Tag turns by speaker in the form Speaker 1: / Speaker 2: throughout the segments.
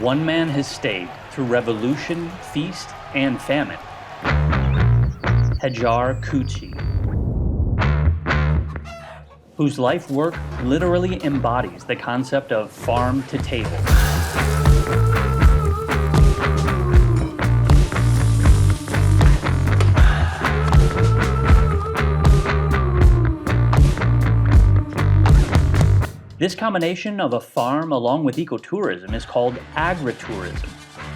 Speaker 1: one man has stayed through revolution, feast, and famine. Hajar Kuchi, whose life work literally embodies the concept of farm to table. This combination of a farm along with ecotourism is called agritourism,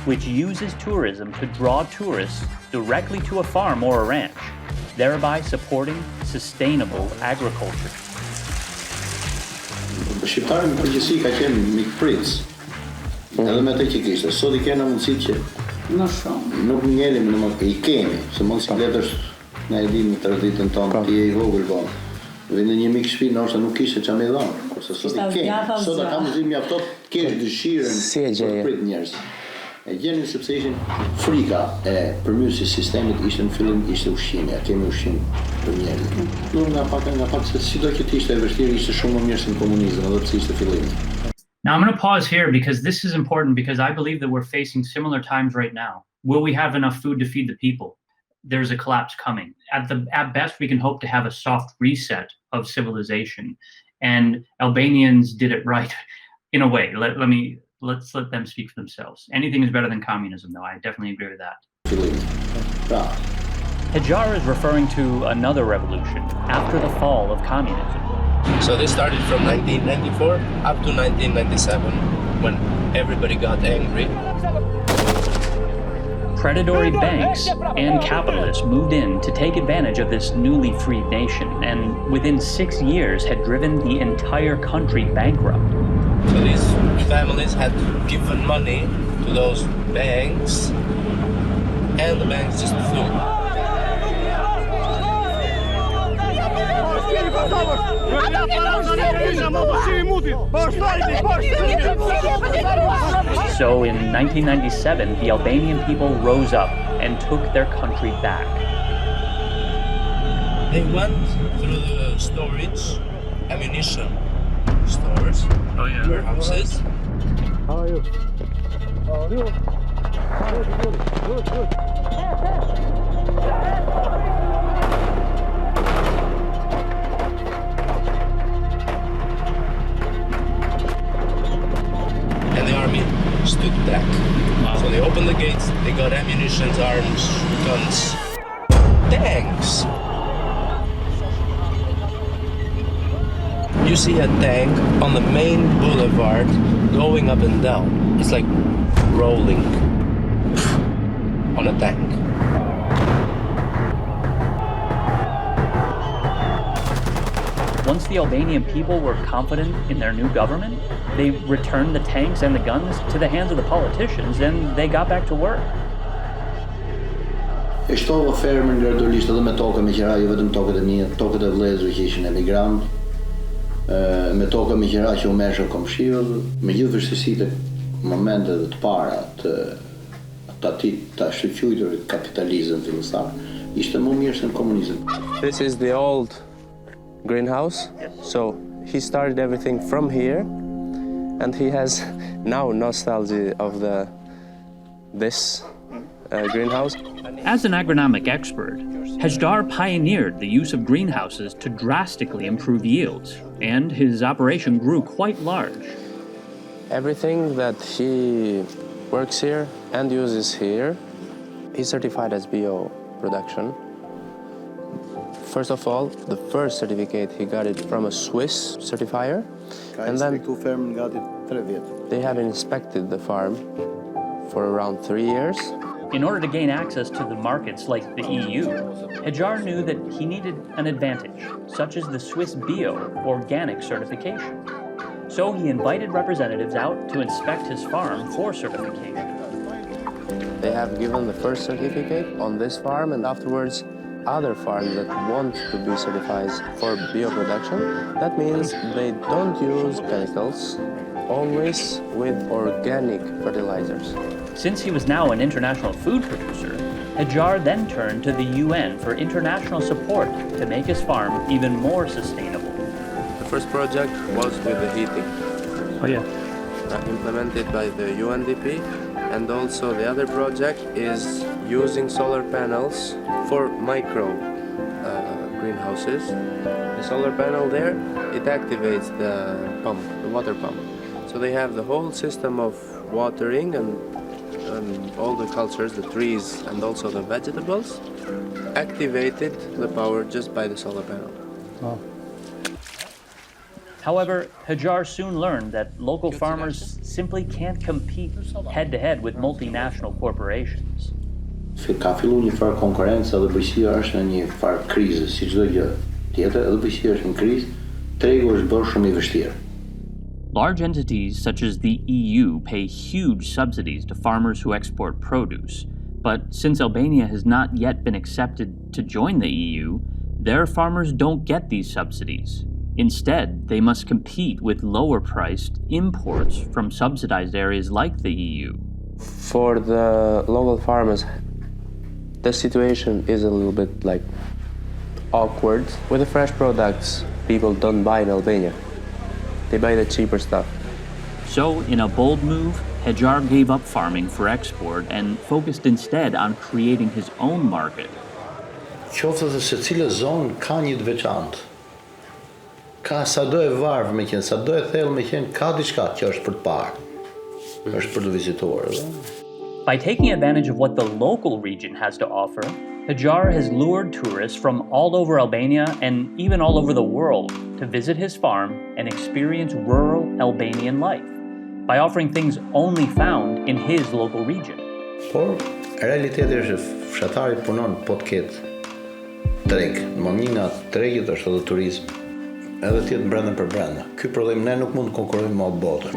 Speaker 1: which uses tourism to draw tourists directly to a farm or a ranch, thereby supporting sustainable agriculture.
Speaker 2: Shqiptarë në përgjithësi ka qenë mikpritës. Edhe me të që kishte, sot I kena mundësi që nuk ngelim në më I kemi, se motosikletë është na e dimë traditën tonë, ti je I vogël vonë. Vende një mik shtëpi ndoshta nuk kishte çfarë më dhon, kurse sot I kemi. Sot ka mundësi mjaftot kesh dëshirën për prit njerëz. E gjenin sepse ishin frika e përmyrësisë sistemit ishte në fillim ishte ushqimi, kemi ushqim për njerëzit. Nuk nga pak se sido që ishte e vështirë ishte shumë më mirë se në komunizëm, edhe pse ishte fillimi.
Speaker 1: Now I'm going to pause here because this is important because I believe that we're facing similar times right now. Will we have enough food to feed the people? There's a collapse coming. At best, we can hope to have a soft reset of civilization. And Albanians did it right in a way. Let's let them speak for themselves. Anything is better than communism, though. I definitely agree with that. Hajar is referring to another revolution after the fall of communism.
Speaker 3: So this started from 1994 up to 1997, when everybody got angry.
Speaker 1: Predatory banks and capitalists moved in to take advantage of this newly freed nation, and within 6 years had driven the entire country bankrupt.
Speaker 3: So these families had given money to those banks, and the banks just flew.
Speaker 1: So in 1997, the Albanian people rose up and took their country back.
Speaker 3: They went through the storage, ammunition stores, warehouses.
Speaker 4: How are you? How are you? Good.
Speaker 3: And the army stood back. Wow. So they opened the gates, they got ammunition, arms, guns, tanks. You see a tank on the main boulevard going up and down. It's like rolling on a tank.
Speaker 1: Once the Albanian people were confident in their new government, they returned the tanks and the guns to the hands of the politicians, and they got back to work.
Speaker 2: E shtova fermën gradualisht edhe me tokë me qira, jo vetëm tokët e mia, tokët e vëllezërve që ishin emigrant, me tokë me qira që u merrshin komshive, me gjithë vështirësitë, momentet të para të shqyrturit kapitalizëm fillestar, ishte më mirë se në komunizëm.
Speaker 5: This is the old greenhouse. So he started everything from here, and he has now nostalgia of this greenhouse.
Speaker 1: As an agronomic expert, Hajdar pioneered the use of greenhouses to drastically improve yields, and his operation grew quite large.
Speaker 5: Everything that he works here and uses here, he's certified as bio production. First of all, the first certificate, he got it from a Swiss certifier. And then they have inspected the farm for around 3 years.
Speaker 1: In order to gain access to the markets like the EU, Hajar knew that he needed an advantage, such as the Swiss Bio organic certification. So he invited representatives out to inspect his farm for certification.
Speaker 5: They have given the first certificate on this farm, and afterwards other farms that want to be certified for bioproduction. That means they don't use chemicals, always with organic fertilizers.
Speaker 1: Since he was now an international food producer, Hajar then turned to the UN for international support to make his farm even more sustainable.
Speaker 5: The first project was with the heating.
Speaker 1: Oh yeah.
Speaker 5: implemented by the UNDP, and also the other project is using solar panels for micro greenhouses. The solar panel there, it activates the pump, the water pump. So they have the whole system of watering and all the cultures, the trees and also the vegetables, activated the power just by the solar panel.
Speaker 1: Wow. However, Hajar soon learned that local farmers simply can't compete head-to-head with multinational corporations.
Speaker 2: Ka fillu një farë konkurrencë edhe bujqësia është në një farë krize, si çdo gjë tjetër, edhe bujqësia është në krizë, tregu është bërë shumë I vështirë.
Speaker 1: Large entities such as the EU pay huge subsidies to farmers who export produce, but since Albania has not yet been accepted to join the EU, their farmers don't get these subsidies. Instead, they must compete with lower-priced imports from subsidized areas like the EU.
Speaker 5: For the local farmers, the situation is a little bit like awkward. With the fresh products, people don't buy in Albania. They buy the cheaper stuff.
Speaker 1: So, in a bold move, Hajar gave up farming for export and focused instead on creating his own market.
Speaker 2: Qoftë se secila zonë ka një të veçantë. Ka sado e varfër me qenë, sado e thellë me qenë, ka diçka që është për të parë. Është për të vizituar.
Speaker 1: By taking advantage of what the local region has to offer, Hajar has lured tourists from all over Albania and even all over the world to visit his farm and experience rural Albanian life by offering things only found in his local region.
Speaker 2: Por, realiteti është fshatari punon po të ketë treg. Një nga tregjet është edhe turizm. Edhe tjetë brenda për brenda. Ky prodhim ne nuk mund të konkurrojmë me botën.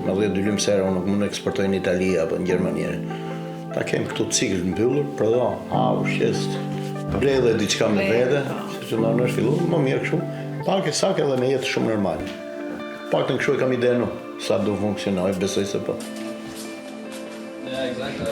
Speaker 2: Me 10 lympsera unë nuk mund të eksportoj në Itali apo në Gjermani. Ta kem këtu cikël mbyllur, prodhon, ushqes, ble dhe diçka me vete, siç ndonë është filluar, më mirë kështu. Pak e sak edhe me jetë shumë normale. Paktën kështu e kam idenë sa do funksionoj, besoj se po.
Speaker 6: Yeah, exactly.